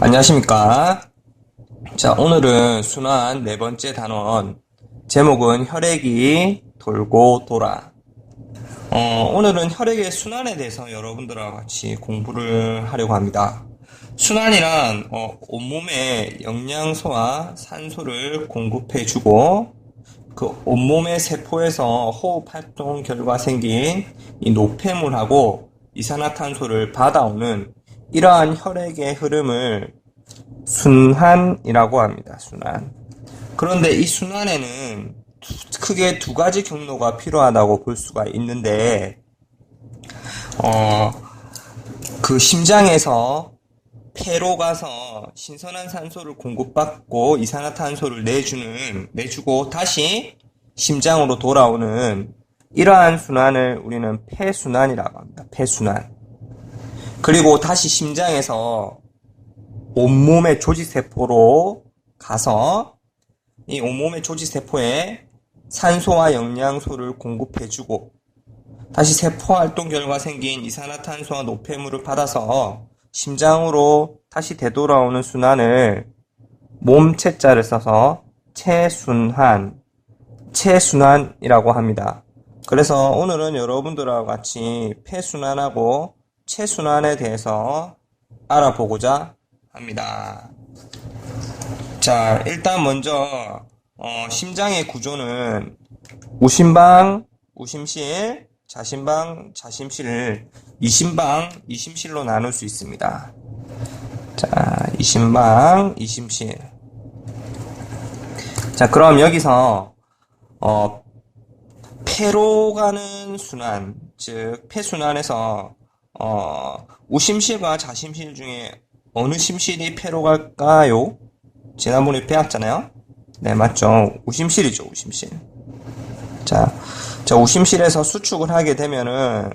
안녕하십니까. 자, 오늘은 순환 네 번째 단원, 제목은 혈액이 돌고 돌아. 오늘은 혈액의 순환에 대해서 여러분들하고 같이 공부를 하려고 합니다. 순환이란 온몸에 영양소와 산소를 공급해주고 그 온몸의 세포에서 호흡활동 결과 생긴 이 노폐물하고 이산화탄소를 받아오는 이러한 혈액의 흐름을 순환이라고 합니다. 순환. 그런데 이 순환에는 크게 두 가지 경로가 필요하다고 볼 수가 있는데, 그 심장에서 폐로 가서 신선한 산소를 공급받고 이산화탄소를 내주고 다시 심장으로 돌아오는 이러한 순환을 우리는 폐순환이라고 합니다. 폐순환. 그리고 다시 심장에서 온몸의 조직세포로 가서 이 온몸의 조직세포에 산소와 영양소를 공급해주고 다시 세포활동 결과 생긴 이산화탄소와 노폐물을 받아서 심장으로 다시 되돌아오는 순환을 몸체자를 써서 체순환이라고 합니다. 그래서 오늘은 여러분들하고 같이 폐순환하고 체순환에 대해서 알아보고자 합니다. 자, 일단 먼저 심장의 구조는 우심방, 우심실, 자심방, 자심실, 이심방, 이심실로 나눌 수 있습니다. 자, 이심방, 이심실. 자, 그럼 여기서 폐로 가는 순환, 즉 폐순환에서 우심실과 자심실 중에 어느 심실이 폐로 갈까요? 지난번에 배웠잖아요? 네, 맞죠. 우심실이죠, 우심실. 자, 우심실에서 수축을 하게 되면은,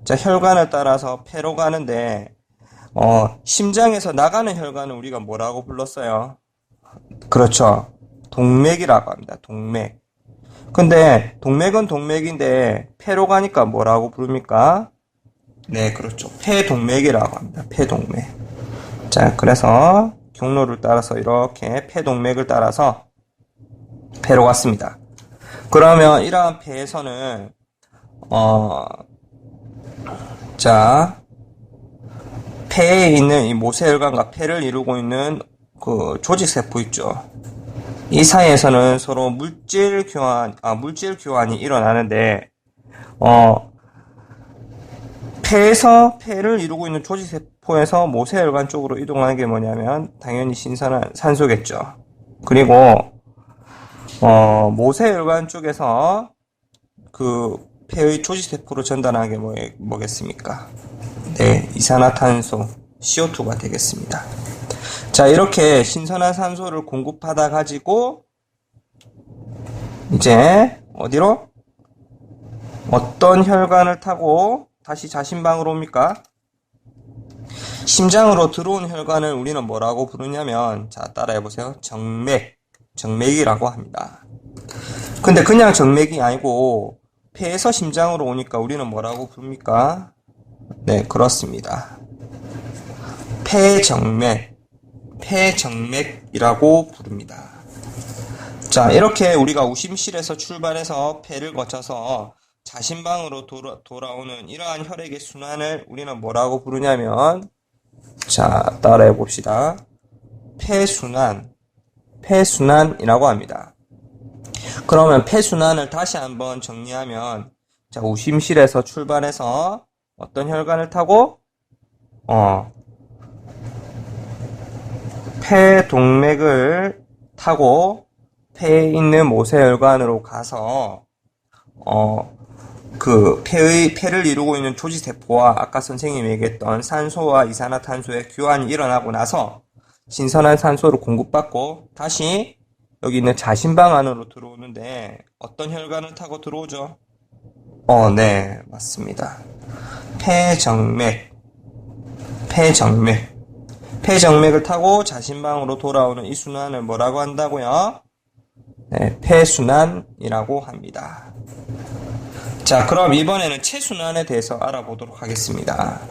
혈관을 따라서 폐로 가는데, 심장에서 나가는 혈관을 우리가 뭐라고 불렀어요? 그렇죠. 동맥이라고 합니다, 동맥. 근데, 동맥은 동맥인데, 폐로 가니까 뭐라고 부릅니까? 네, 그렇죠. 폐동맥이라고 합니다. 폐동맥. 자, 그래서 경로를 따라서 이렇게 폐동맥을 따라서 폐로 갔습니다. 그러면 이러한 폐에서는 폐에 있는 이 모세혈관과 폐를 이루고 있는 그 조직세포 있죠. 이 사이에서는 서로 물질 교환이 일어나는데 폐에서 폐를 이루고 있는 조직세포에서 모세혈관 쪽으로 이동하는 게 뭐냐면 당연히 신선한 산소겠죠. 그리고 모세혈관 쪽에서 그 폐의 조직세포로 전달하는 게 뭐겠습니까? 네, 이산화탄소 CO2가 되겠습니다. 자, 이렇게 신선한 산소를 공급하다 가지고 이제 어디로? 어떤 혈관을 타고 다시 자심방으로 옵니까? 심장으로 들어온 혈관을 우리는 뭐라고 부르냐면, 자, 따라해보세요. 정맥이라고 합니다. 근데 그냥 정맥이 아니고 폐에서 심장으로 오니까 우리는 뭐라고 부릅니까? 네, 그렇습니다. 폐정맥이라고 부릅니다. 자, 이렇게 우리가 우심실에서 출발해서 폐를 거쳐서 자심방으로 돌아오는 이러한 혈액의 순환을 우리는 뭐라고 부르냐면, 자, 따라해 봅시다. 폐순환이라고 합니다. 그러면 폐순환을 다시 한번 정리하면, 자, 우심실에서 출발해서 어떤 혈관을 타고, 폐동맥을 타고 폐에 있는 모세혈관으로 가서, 그 폐를 이루고 있는 조직세포와 아까 선생님이 얘기했던 산소와 이산화탄소의 교환이 일어나고 나서 신선한 산소를 공급받고 다시 여기 있는 자심방 안으로 들어오는데 어떤 혈관을 타고 들어오죠? 네, 맞습니다. 폐정맥을 타고 자심방으로 돌아오는 이 순환을 뭐라고 한다고요? 네, 폐순환이라고 합니다. 자, 그럼 이번에는 체순환에 대해서 알아보도록 하겠습니다.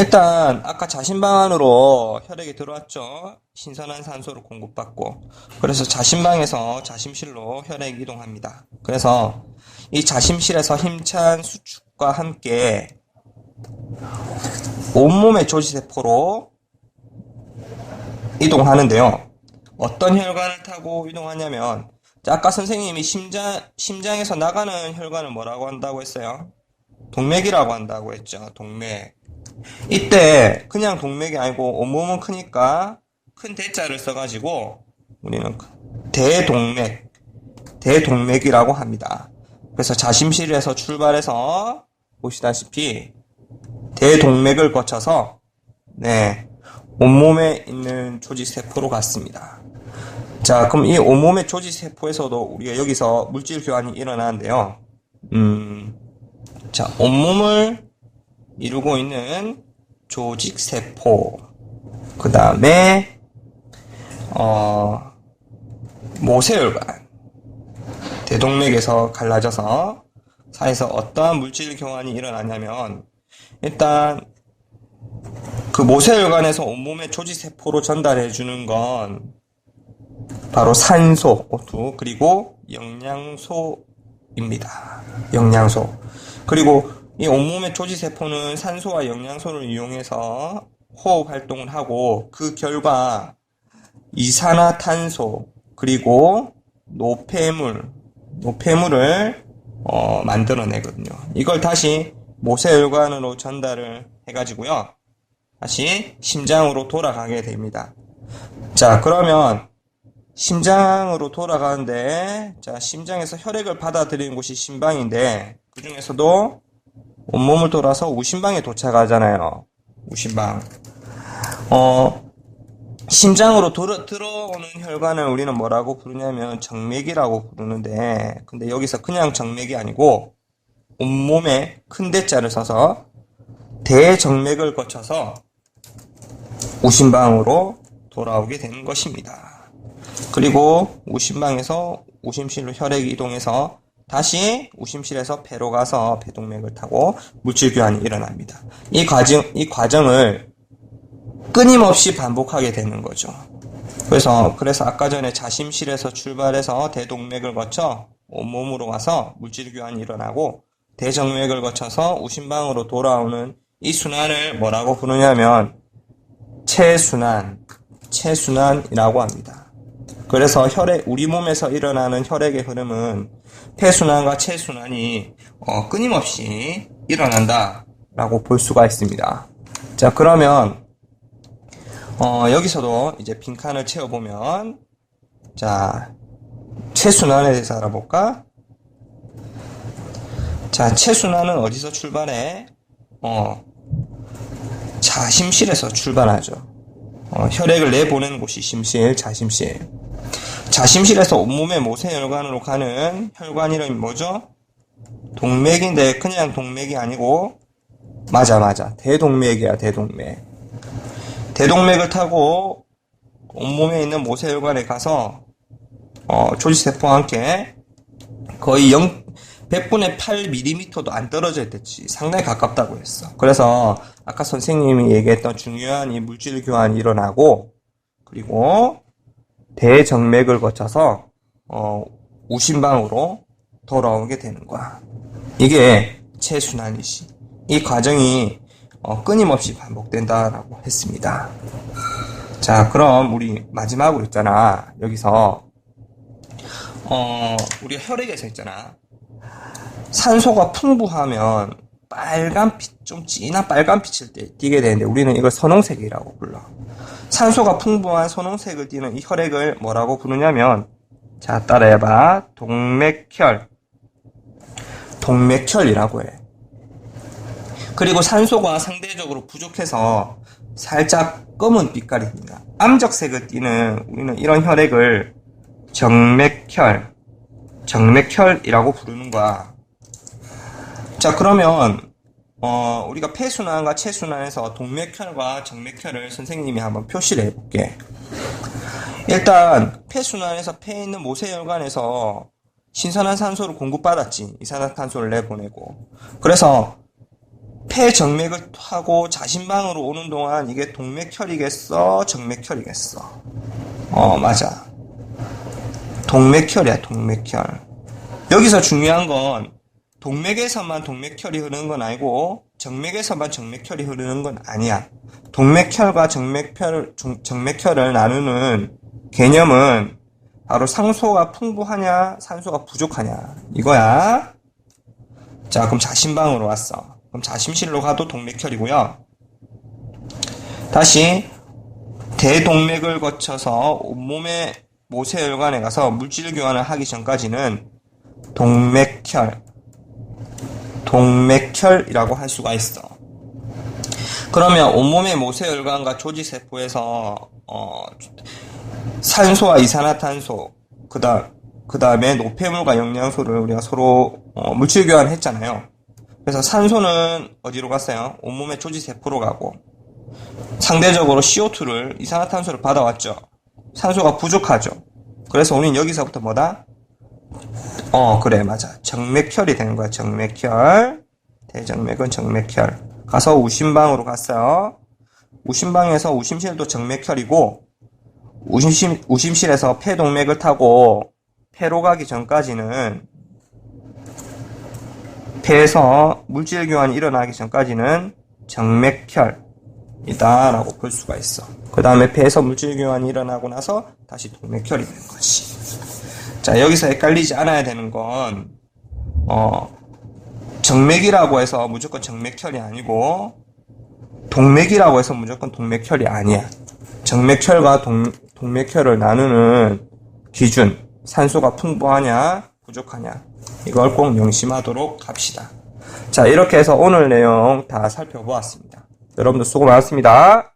일단 아까 자신방안으로 혈액이 들어왔죠. 신선한 산소를 공급받고 그래서 자신방에서 자심실로 혈액이 이동합니다. 그래서 이 자심실에서 힘찬 수축과 함께 온몸의 조직세포로 이동하는데요. 어떤 혈관을 타고 이동하냐면 아까 선생님이 심장에서 나가는 혈관을 뭐라고 한다고 했어요? 동맥이라고 한다고 했죠. 동맥. 이때 그냥 동맥이 아니고 온몸은 크니까 큰 대자를 써가지고 우리는 대동맥이라고 합니다. 그래서 자심실에서 출발해서 보시다시피 대동맥을 거쳐서 온몸에 있는 조직세포로 갔습니다. 자, 그럼 이 온몸의 조직세포에서도 우리가 여기서 물질 교환이 일어나는데요. 자, 온몸을 이루고 있는 조직세포, 그 다음에 모세혈관, 대동맥에서 갈라져서 사이에서 어떠한 물질 교환이 일어나냐면 일단 그 모세혈관에서 온몸의 조직세포로 전달해 주는 건 바로 산소, O2, 그리고 영양소입니다. 영양소. 그리고 이 온몸의 조직세포는 산소와 영양소를 이용해서 호흡 활동을 하고 그 결과 이산화탄소 그리고 노폐물을 만들어내거든요. 이걸 다시 모세혈관으로 전달을 해가지고요. 다시 심장으로 돌아가게 됩니다. 자, 그러면 심장으로 돌아가는데, 자, 심장에서 혈액을 받아들이는 곳이 심방인데, 그 중에서도 온몸을 돌아서 우심방에 도착하잖아요. 우심방. 심장으로 들어오는 혈관을 우리는 뭐라고 부르냐면 정맥이라고 부르는데, 근데 여기서 그냥 정맥이 아니고, 온몸에 큰 대자를 써서 대정맥을 거쳐서 우심방으로 돌아오게 되는 것입니다. 그리고 우심방에서 우심실로 혈액이 이동해서 다시 우심실에서 폐로 가서 폐동맥을 타고 물질 교환이 일어납니다. 이 과정을 끊임없이 반복하게 되는 거죠. 그래서 아까 전에 자심실에서 출발해서 대동맥을 거쳐 온몸으로 가서 물질 교환이 일어나고 대정맥을 거쳐서 우심방으로 돌아오는 이 순환을 뭐라고 부르냐면 체순환이라고 합니다. 그래서 우리 몸에서 일어나는 혈액의 흐름은 폐순환과 체순환이 끊임없이 일어난다라고 볼 수가 있습니다. 자, 그러면 여기서도 이제 빈칸을 채워보면 자, 체순환에 대해서 알아볼까? 자, 체순환은 어디서 출발해? 자심실에서 출발하죠. 혈액을 내보내는 곳이 자심실. 자심실에서 온몸의 모세혈관으로 가는 혈관 이름이 뭐죠? 동맥인데 그냥 동맥이 아니고 맞아. 대동맥이야, 대동맥. 대동맥을 타고 온몸에 있는 모세혈관에 가서 조직세포와 함께 거의 100분의 8mm도 안 떨어져 있댔지. 상당히 가깝다고 했어. 그래서 아까 선생님이 얘기했던 중요한 이 물질 교환이 일어나고 그리고 대정맥을 거쳐서 우심방으로 돌아오게 되는 거야. 이게 체순환이지. 이 과정이 끊임없이 반복된다라고 했습니다. 자, 그럼 우리 마지막으로 있잖아. 여기서 우리가 혈액에서 있잖아. 산소가 풍부하면 빨간빛, 좀 진한 빨간빛을 띠게 되는데 우리는 이걸 선홍색이라고 불러. 산소가 풍부한 선홍색을 띠는 이 혈액을 뭐라고 부르냐면 자, 따라해봐. 동맥혈이라고 해. 그리고 산소가 상대적으로 부족해서 살짝 검은 빛깔입니다. 암적색을 띠는 우리는 이런 혈액을 정맥혈이라고 부르는 거야. 자, 그러면 우리가 폐순환과 체순환에서 동맥혈과 정맥혈을 선생님이 한번 표시를 해볼게. 일단 폐순환에서 폐에 있는 모세혈관에서 신선한 산소를 공급받았지. 이산화탄소를 내보내고. 그래서 폐정맥을 타고 자신방으로 오는 동안 이게 동맥혈이겠어? 정맥혈이겠어? 맞아. 동맥혈이야, 동맥혈. 여기서 중요한 건 동맥에서만 동맥혈이 흐르는 건 아니고 정맥에서만 정맥혈이 흐르는 건 아니야. 동맥혈과 정맥혈을 나누는 개념은 바로 산소가 풍부하냐, 산소가 부족하냐 이거야. 자, 그럼 자신방으로 왔어. 그럼 자심실로 가도 동맥혈이고요. 다시 대동맥을 거쳐서 온몸의 모세혈관에 가서 물질 교환을 하기 전까지는 동맥혈이라고 할 수가 있어. 그러면 온몸의 모세혈관과 조직세포에서 산소와 이산화탄소, 그 다음에 노폐물과 영양소를 우리가 서로 물질 교환했잖아요. 그래서 산소는 어디로 갔어요? 온몸의 조직세포로 가고, 상대적으로 CO2를, 이산화탄소를 받아왔죠. 산소가 부족하죠. 그래서 우리는 여기서부터 뭐다? 그래, 맞아. 정맥혈이 되는 거야, 정맥혈. 대정맥은 정맥혈. 가서 우심방으로 갔어요. 우심방에서 우심실도 정맥혈이고, 우심실에서 폐동맥을 타고 폐로 가기 전까지는, 폐에서 물질 교환이 일어나기 전까지는 정맥혈이다 라고 볼 수가 있어. 그 다음에 폐에서 물질 교환이 일어나고 나서 다시 동맥혈이 되는 거지. 자, 여기서 헷갈리지 않아야 되는 건 정맥이라고 해서 무조건 정맥혈이 아니고 동맥이라고 해서 무조건 동맥혈이 아니야. 정맥혈과 동맥혈을 나누는 기준, 산소가 풍부하냐 부족하냐, 이걸 꼭 명심하도록 합시다. 자, 이렇게 해서 오늘 내용 다 살펴보았습니다. 여러분들 수고 많았습니다.